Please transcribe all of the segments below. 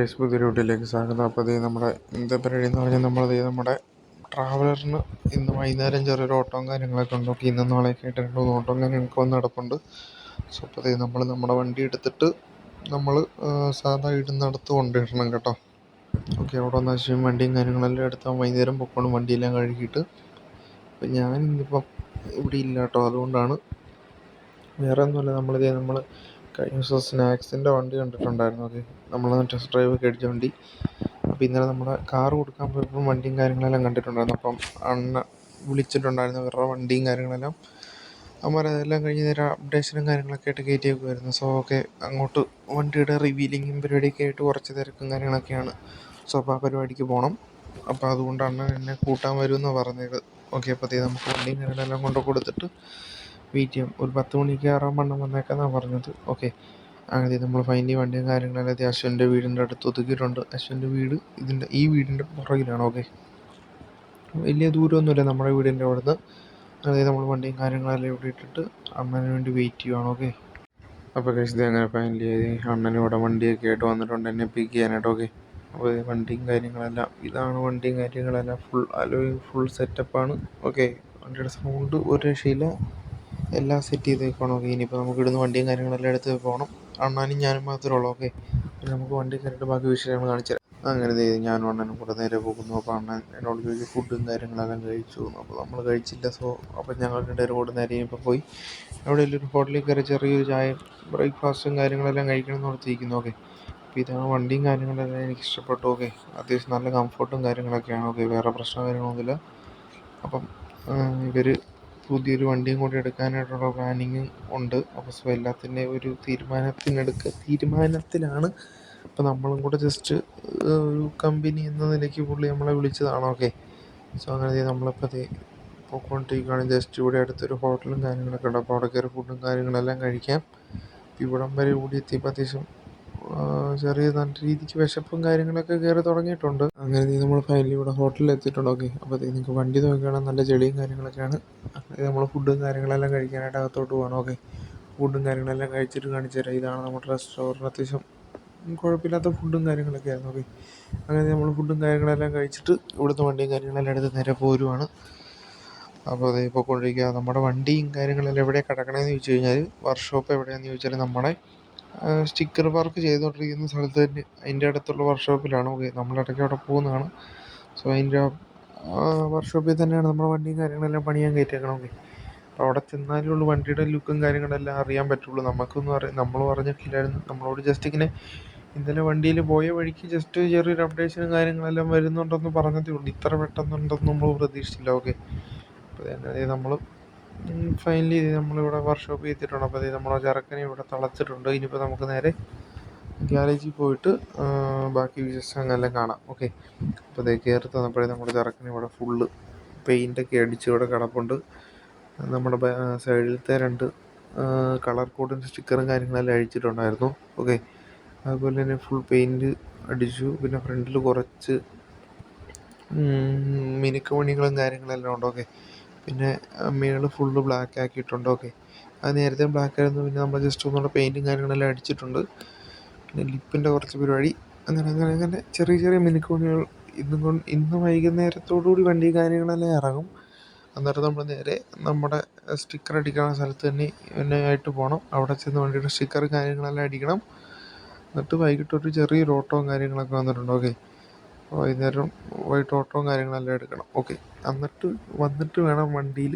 Facebook ഗ്രൂപ്പിലേക്ക് സ്വാഗതം. അപ്പോൾ നമ്മുടെ ഇന്നത്തെ പരിപാടി എന്ന് പറഞ്ഞാൽ നമ്മുടെ ട്രാവലറിന് ഇന്ന് വൈകുന്നേരം ചെറിയൊരു ഓട്ടവും കാര്യങ്ങളൊക്കെ ഉണ്ട്. അപ്പോൾ ഇന്നും നാളെയൊക്കെ ആയിട്ട് 2-3 ഓട്ടവും കാര്യങ്ങളൊക്കെ വന്ന് നടപ്പുണ്ട്. സോ അപ്പോൾ നമ്മൾ നമ്മുടെ വണ്ടി എടുത്തിട്ട് നമ്മൾ സാധാ ഇടുന്നിടത്ത് കൊണ്ടിടണം കേട്ടോ. ഓക്കെ, അവിടെ വന്ന ശേഷം വണ്ടിയും കാര്യങ്ങളെല്ലാം എടുത്താൽ വൈകുന്നേരം പൊക്കോളും, വണ്ടിയെല്ലാം കഴുകിയിട്ട്. അപ്പം ഞാൻ ഇന്നിപ്പം ഇവിടെ ഇല്ല കേട്ടോ, അതുകൊണ്ടാണ്. വേറെ ഒന്നുമില്ല, നമ്മൾ കഴിഞ്ഞ ദിവസം സ്നാക്സിൻ്റെ വണ്ടി കണ്ടിട്ടുണ്ടായിരുന്നു. ഓക്കെ, നമ്മൾ ടെസ്റ്റ് ഡ്രൈവ് ഒക്കെ അടിച്ച വണ്ടി. അപ്പോൾ ഇന്നലെ നമ്മുടെ കാറ് കൊടുക്കാൻ പോയപ്പോൾ വണ്ടിയും കാര്യങ്ങളെല്ലാം കണ്ടിട്ടുണ്ടായിരുന്നു. അപ്പം അണ്ണ വിളിച്ചിട്ടുണ്ടായിരുന്നു ഇവരുടെ വണ്ടിയും കാര്യങ്ങളെല്ലാം. അതെല്ലാം കഴിഞ്ഞ് നേരം അപ്ഡേഷനും കാര്യങ്ങളൊക്കെ ആയിട്ട് കയറ്റി വെക്കുമായിരുന്നു. സോ ഓക്കെ, അങ്ങോട്ട് വണ്ടിയുടെ റിവീലിങ്ങും പരിപാടിയൊക്കെ ആയിട്ട് കുറച്ച് തിരക്കും കാര്യങ്ങളൊക്കെയാണ്. സോ അപ്പോൾ ആ പരിപാടിക്ക് പോകണം. അപ്പോൾ അതുകൊണ്ട് അണ്ണൻ എന്നെ കൂട്ടാൻ വരുമെന്ന് പറഞ്ഞത്. ഓക്കെ, അപ്പോൾ നമുക്ക് വണ്ടിയും കാര്യങ്ങളെല്ലാം കൊണ്ട് കൊടുത്തിട്ട് വെയിറ്റ് ചെയ്യാം. ഒരു 10 മണിക്ക് ആറാൻ വന്നേക്കാന്നാണ് പറഞ്ഞത്. ഓക്കെ, അങ്ങനെ നമ്മൾ ഫൈനലി വണ്ടിയും കാര്യങ്ങളെല്ലാം അശ്വൻ്റെ വീടിൻ്റെ അടുത്ത് ഒതുക്കിയിട്ടുണ്ട്. അശ്വൻ്റെ വീട് ഈ വീടിൻ്റെ പുറകിലാണ്. ഓക്കെ, വലിയ ദൂരമൊന്നുമില്ല നമ്മുടെ വീടിൻ്റെ അവിടുന്ന്. അതായത് നമ്മൾ വണ്ടിയും കാര്യങ്ങളെല്ലാം ഇവിടെ ഇട്ടിട്ട് അണ്ണന് വേണ്ടി വെയിറ്റ് ചെയ്യുവാണ്. ഓക്കെ, അപ്പോൾ കഴിച്ചത് അങ്ങനെ ഫൈനലി അണ്ണൻ ഇവിടെ വണ്ടിയൊക്കെ ആയിട്ട് വന്നിട്ടുണ്ട് എന്നെ പിക്ക് ചെയ്യാനായിട്ട്. ഓക്കെ, അപ്പോൾ വണ്ടിയും കാര്യങ്ങളെല്ലാം ഇതാണ്. വണ്ടിയും കാര്യങ്ങളെല്ലാം ഫുൾ അലോയും ഫുൾ സെറ്റപ്പാണ്. ഓക്കെ, വണ്ടിയുടെ സൗണ്ട് ഒരു രക്ഷയില്ല, എല്ലാം സെറ്റ് ചെയ്തേക്കണം. ഓക്കെ, ഇനിയിപ്പോൾ നമുക്ക് ഇവിടുന്ന് വണ്ടിയും കാര്യങ്ങളെല്ലാം എടുത്ത് പോകണം. അണ്ണാനും ഞാനും മാത്രമേ ഉള്ളൂ. ഓക്കെ, നമുക്ക് വണ്ടി കയറിയിട്ട് ബാക്കി വിഷയങ്ങൾ കാണിച്ചു തരാം. അങ്ങനെ ഞാനും അണ്ണനും കൂടെ നേരെ പോകുന്നു. അപ്പോൾ അണ്ണൻ എന്നോട് ചോദിച്ചു ഫുഡും കാര്യങ്ങളെല്ലാം കഴിച്ചു. അപ്പോൾ നമ്മൾ കഴിച്ചില്ല. സോ അപ്പോൾ ഞങ്ങൾ രണ്ടുപേരും കൂടെ നേരെ ഇപ്പോൾ പോയി എവിടെയെങ്കിലും ഒരു ഹോട്ടലിൽ കയറി ചെറിയൊരു ചായയും ബ്രേക്ക്ഫാസ്റ്റും കാര്യങ്ങളെല്ലാം കഴിക്കണം എന്ന് ഓർത്തിരിക്കുന്നു. ഓക്കെ, അപ്പോൾ ഇതാണ് വണ്ടിയും കാര്യങ്ങളെല്ലാം എനിക്ക് ഇഷ്ടപ്പെട്ടു. ഓക്കെ, അത്യാവശ്യം നല്ല കംഫർട്ടും കാര്യങ്ങളൊക്കെയാണ്. ഓക്കെ, വേറെ പ്രശ്നം കാര്യങ്ങളൊന്നുമില്ല. അപ്പം ഇവർ പുതിയൊരു വണ്ടിയും കൂടി എടുക്കാനായിട്ടുള്ള പ്ലാനിങ് ഉണ്ട്. അപ്പോൾ സോ എല്ലാത്തിൻ്റെ ഒരു തീരുമാനത്തിലാണ്. അപ്പോൾ നമ്മളും കൂടെ ജസ്റ്റ് ഒരു കമ്പനി എന്ന നിലയ്ക്ക് പുള്ളി നമ്മളെ വിളിച്ചതാണ്. ഓക്കെ, സോ അങ്ങനെ നമ്മളിപ്പോൾ പോയിക്കൊണ്ടിരിക്കുകയാണ്. ജസ്റ്റ് ഇവിടെ അടുത്തൊരു ഹോട്ടലും കാര്യങ്ങളൊക്കെ ഉണ്ട്. അപ്പോൾ അവിടെ കയറി ഫുഡും കാര്യങ്ങളെല്ലാം കഴിക്കാം. ഇവിടം വരെ കൂടി എത്തിയപ്പോൾ അത്യാവശ്യം ചെറിയ നല്ല രീതിക്ക് വിശപ്പും കാര്യങ്ങളൊക്കെ കയറി തുടങ്ങിയിട്ടുണ്ട്. അങ്ങനെ നമ്മൾ ഫൈനലി ഇവിടെ ഹോട്ടലിൽ എത്തിയിട്ടുണ്ട്. ഓക്കെ, അപ്പോൾ നിങ്ങൾക്ക് വണ്ടി നോക്കുകയാണെങ്കിൽ നല്ല ചെളിയും കാര്യങ്ങളൊക്കെയാണ്. അങ്ങനെ നമ്മൾ ഫുഡും കാര്യങ്ങളെല്ലാം കഴിക്കാനായിട്ട് അകത്തോട്ട് പോകണം. ഓക്കെ, ഫുഡും കാര്യങ്ങളെല്ലാം കഴിച്ചിട്ട് കാണിച്ചു തരാം. ഇതാണ് നമ്മുടെ റെസ്റ്റോറൻറ്റ്. അത്യാവശ്യം കുഴപ്പമില്ലാത്ത ഫുഡും കാര്യങ്ങളൊക്കെ ആയിരുന്നു. ഓക്കെ, അങ്ങനെ നമ്മൾ ഫുഡും കാര്യങ്ങളെല്ലാം കഴിച്ചിട്ട് ഇവിടുത്തെ വണ്ടിയും കാര്യങ്ങളെല്ലാം എടുത്ത് നേരെ പോരുവാണ്. അപ്പോൾ അതേ പോയിക്കൊണ്ടിരിക്കുക. നമ്മുടെ വണ്ടിയും കാര്യങ്ങളെല്ലാം എവിടെയാണ് കിടക്കണമെന്ന് ചോദിച്ചു കഴിഞ്ഞാൽ, വർക്ക്ഷോപ്പ് എവിടെയാണെന്ന് ചോദിച്ചാൽ നമ്മുടെ സ്റ്റിക്കർ വർക്ക് ചെയ്തുകൊണ്ടിരിക്കുന്ന സ്ഥലത്ത് തന്നെ അതിൻ്റെ അടുത്തുള്ള വർക്ക്ഷോപ്പിലാണ്. ഓക്കെ, നമ്മളിടയ്ക്ക് അവിടെ പോകുന്നതാണ്. സോ അതിൻ്റെ വർക്ക്ഷോപ്പിൽ തന്നെയാണ് നമ്മുടെ വണ്ടിയും കാര്യങ്ങളെല്ലാം പണിയാൻ കയറ്റിയേക്കണം. ഓക്കെ, അപ്പോൾ അവിടെ ചെന്നാലേ ഉള്ളൂ വണ്ടിയുടെ ലുക്കും കാര്യങ്ങളെല്ലാം അറിയാൻ പറ്റുള്ളൂ. നമ്മൾ പറഞ്ഞിട്ടില്ലായിരുന്നു. നമ്മളോട് ജസ്റ്റ് ഇങ്ങനെ ഇന്നലെ വണ്ടിയിൽ പോയ വഴിക്ക് ജസ്റ്റ് ചെറിയൊരു അപ്ഡേഷനും കാര്യങ്ങളെല്ലാം വരുന്നുണ്ടെന്ന് പറഞ്ഞതേ ഉള്ളൂ. ഇത്ര പെട്ടെന്നുണ്ടെന്ന് നമ്മൾ പ്രതീക്ഷിച്ചില്ല. ഓക്കെ, അപ്പോൾ അതായത് നമ്മൾ ഫൈനലി നമ്മളിവിടെ വർക്ക്ഷോപ്പ് ചെയ്തിട്ടുണ്ട്. അപ്പോൾ നമ്മളെ ചെറുക്കനെ ഇവിടെ തളച്ചിട്ടുണ്ട്. ഇനിയിപ്പോൾ നമുക്ക് നേരെ ഗ്യാരേജിൽ പോയിട്ട് ബാക്കി വിശേഷങ്ങളെല്ലാം കാണാം. ഓക്കെ, അപ്പോൾ കയറി തന്നപ്പോഴേ നമ്മുടെ ചെറുക്കനെ ഇവിടെ ഫുള്ള് പെയിൻ്റൊക്കെ അടിച്ച് ഇവിടെ കിടപ്പുണ്ട്. നമ്മുടെ സൈഡിലത്തെ 2 കളർ കോഡിൻ്റെ സ്റ്റിക്കറും കാര്യങ്ങളെല്ലാം അഴിച്ചിട്ടുണ്ടായിരുന്നു. ഓക്കെ, അതുപോലെ തന്നെ ഫുൾ പെയിൻറ്റ് അടിച്ചു. പിന്നെ ഫ്രണ്ടിൽ കുറച്ച് മിനുക്ക് പണികളും കാര്യങ്ങളെല്ലാം ഉണ്ട്. ഓക്കെ, പിന്നെ മേള് ഫുള്ള് ബ്ലാക്ക് ആക്കിയിട്ടുണ്ട്. ഓക്കെ, അത് നേരത്തെ ബ്ലാക്ക് ആയിരുന്നു. പിന്നെ നമ്മൾ ജസ്റ്റ് ഒന്നുകൂടെ പെയിൻറ്റും കാര്യങ്ങളെല്ലാം അടിച്ചിട്ടുണ്ട്. പിന്നെ ലിപ്പിൻ്റെ കുറച്ച് പരിപാടി, അങ്ങനെ ചെറിയ ചെറിയ മിനുക്ക് പണികൾ. ഇന്ന് വൈകുന്നേരത്തോടുകൂടി വണ്ടി കാര്യങ്ങളെല്ലാം ഇറങ്ങും. അന്നേരം നമ്മൾ നേരെ നമ്മുടെ സ്റ്റിക്കർ അടിക്കുന്ന സ്ഥലത്ത് തന്നെ ആയിട്ട് പോകണം. അവിടെ ചെന്ന് വണ്ടിയുടെ സ്റ്റിക്കർ കാര്യങ്ങളെല്ലാം അടിക്കണം. എന്നിട്ട് വൈകിട്ട് ഒരു ചെറിയൊരു ഓട്ടവും കാര്യങ്ങളൊക്കെ വന്നിട്ടുണ്ട്. ഓക്കെ, വൈകിട്ട് ഓട്ടവും കാര്യങ്ങളെല്ലാം എടുക്കണം. ഓക്കെ, എന്നിട്ട് വന്നിട്ട് വേണം വണ്ടിയിൽ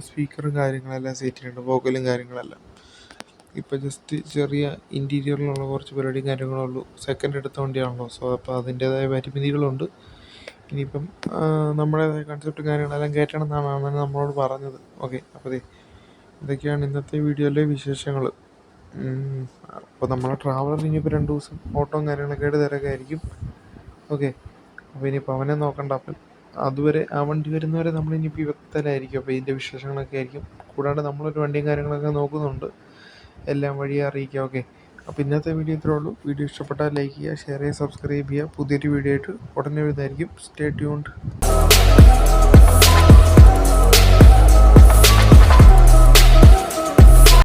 സ്പീക്കറും കാര്യങ്ങളെല്ലാം സെറ്റ് ചെയ്യേണ്ടത്, വോക്കലും കാര്യങ്ങളെല്ലാം. ഇപ്പോൾ ജസ്റ്റ് ചെറിയ ഇൻറ്റീരിയറിലുള്ള കുറച്ച് പരിപാടിയും കാര്യങ്ങളുള്ളൂ. സെക്കൻഡ് എടുത്ത വണ്ടിയാണല്ലോ. സോ അപ്പോൾ അതിൻ്റേതായ പരിമിതികളുണ്ട്. ഇനിയിപ്പം നമ്മുടേതായ കൺസെപ്റ്റും കാര്യങ്ങളെല്ലാം കയറ്റണം എന്നാണ് നമ്മളോട് പറഞ്ഞത്. ഓക്കെ, അപ്പോൾ ഇതൊക്കെയാണ് ഇന്നത്തെ വീഡിയോയിലെ വിശേഷങ്ങൾ. അപ്പോൾ നമ്മളെ ട്രാവലർ ഇനിയിപ്പോൾ 2 ദിവസം ഓട്ടവും കാര്യങ്ങളൊക്കെ ആയിട്ട് തിരക്കായിരിക്കും. ഓക്കെ, അപ്പോൾ ഇനിയിപ്പോൾ അവനെ നോക്കണ്ട. അപ്പം അതുവരെ ആ വണ്ടി വരുന്നവരെ നമ്മളിനിയിപ്പോൾ ഇവത്തലായിരിക്കും. അപ്പോൾ ഇതിൻ്റെ വിശേഷങ്ങളൊക്കെ ആയിരിക്കും. കൂടാണ്ട് നമ്മളൊരു വണ്ടിയും കാര്യങ്ങളൊക്കെ നോക്കുന്നുണ്ട്, എല്ലാം വഴിയെ അറിയിക്കാം. ഓക്കെ, അപ്പോൾ ഇന്നത്തെ വീഡിയോ ഇത്രേ ഉള്ളൂ. വീഡിയോ ഇഷ്ടപ്പെട്ടാൽ ലൈക്ക് ചെയ്യുക, ഷെയർ ചെയ്യുക, സബ്സ്ക്രൈബ് ചെയ്യുക. പുതിയൊരു വീഡിയോ ആയിട്ട് ഉടനെ വരുന്നതായിരിക്കും. Stay tuned.